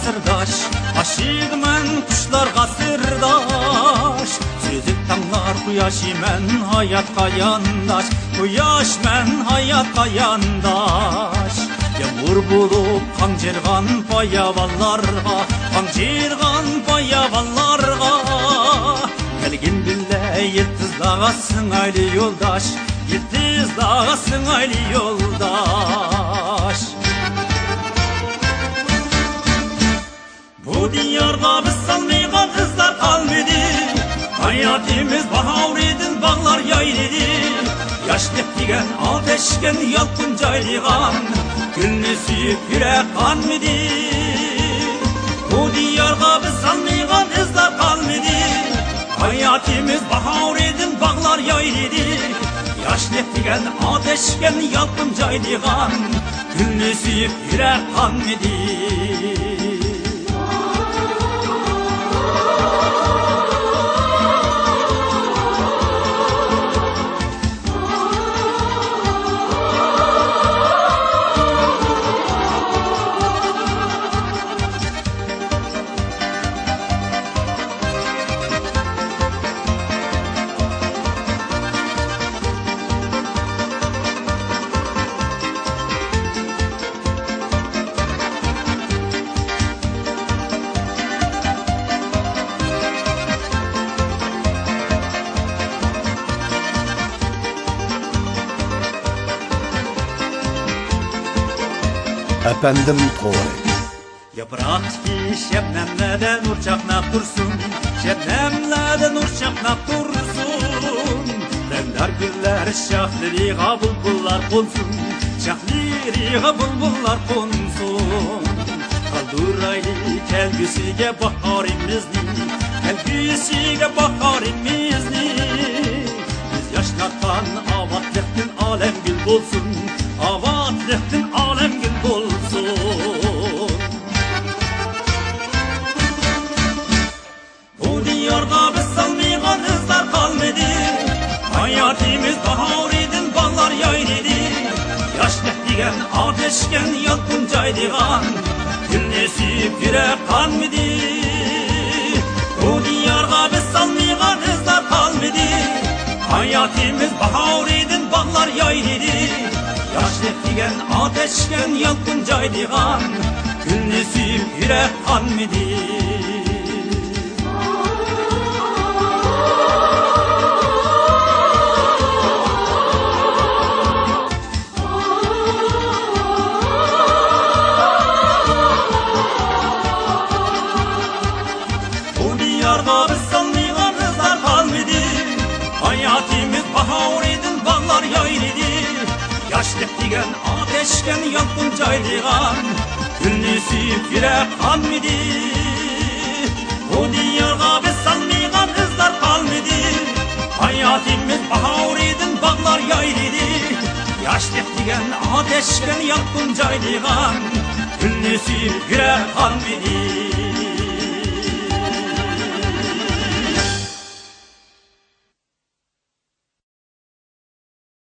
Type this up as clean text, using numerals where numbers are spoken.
sırdaş, aşığımın kuşlarga sırdaş. Sözüp tanglar kuyaş men hayatga yandaş, kuyaş men hayatga yandaş. Yağmur bulup kancırgan payavallarga, kancırgan payavallarga. Gelgin bille yettiz dağa sыңайлы yoldaş, yettiz dağa sыңайлы yoldaş. Bu diyarda biz salmaygan kızlar kalmadı. Hayatımız bahar edin, bağlar yayladı. Yaşlık degen ateşken yalkın cayligan, gülünü suyup yürek kanmadı. Bu diyarda biz salmaygan kızlar kalmadı. Hayatımız bahar edin, bağlar yayladı. Yaşlık degen ateşken yalkın cayligan, gülünü suyup yürek kanmadı. Efendim Toray. Yaprak ki şebnemlerden nur çaknap dursun, şebnemlerden nur çaknap dursun. Demler güller şahliriga bulbullar konsun, şahliriga bulbullar konsun. Kaldıraylı kelgüsüge baharimizni, kelgüsüge baharimizni. Biz yaşlattan avatlıktın alem gül bolsun, avatlıktın alem gül bolsun. Bu diyarda biz salmaygan kızlar kalmadı. Hayatımız bahar edin, bağlar yayladı. Yaşlık degen ateşken yalkın caydigan, gülünü suyup yürek kanmadı. Bu diyarda biz salmaygan kızlar kalmadı. Hayatımız bahar edin, bağlar yayladı. Yaşlık degen ateşken yalkın caydigan, gülünü suyup yürek kanmadı. Diyarda biz salmaygan kızlar kalmadı. Hayatımız bahar edin, bağlar yayladı. Yaşlık degen ateşken yalkın caydigan, gülünü suyup yürek kanmadı. Bu diyarda biz salmaygan kızlar kalmadı. Hayatımız bahar edin, bağlar yayladı. Yaşlık degen ateşken yalkın caydigan, gülünü suyup yürek kanmadı.